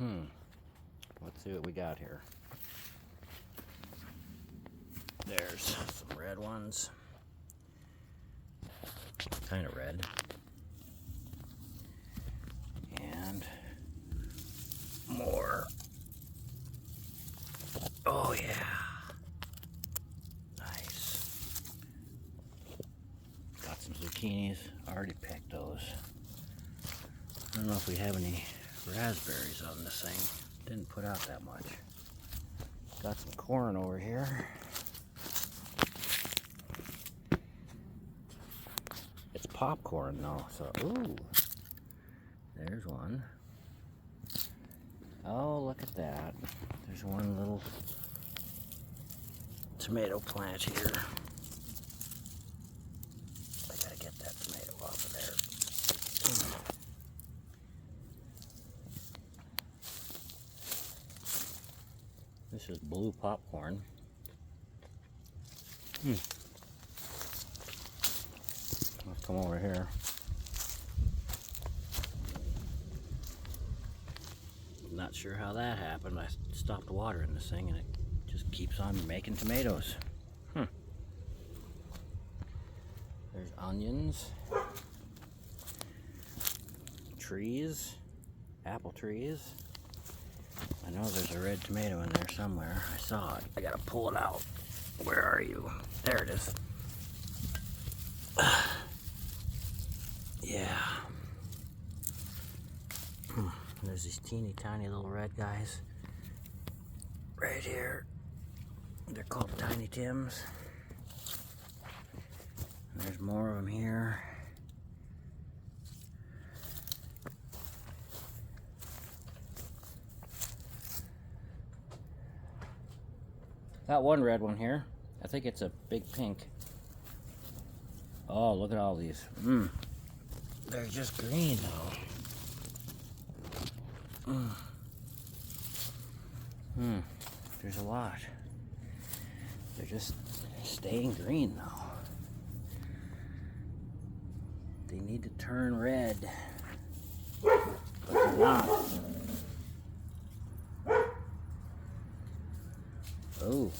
Let's see what we got here. There's some red ones. Kind of red. And more. Oh yeah. Nice. Got some zucchinis. Already picked those. I don't know if we have any raspberries on this thing. Didn't put out that much. Got some corn over here. It's popcorn though, so ooh. There's one. Oh, look at that. There's one little tomato plant here. I gotta get that tomato off of there. This is blue popcorn. Let's come over here. Not sure how that happened. I stopped watering this thing and it just keeps on making tomatoes. There's onions, trees, apple trees. I know there's a red tomato in there somewhere. I saw it. I gotta pull it out. Where are you? There it is. Yeah. There's these teeny tiny little red guys right here. They're called Tiny Tims. And there's more of them here. Got one red one here. I think it's a big pink. Oh, look at all these. They're just green though. There's a lot. They're just staying green though. They need to turn red, but they're not. Oh.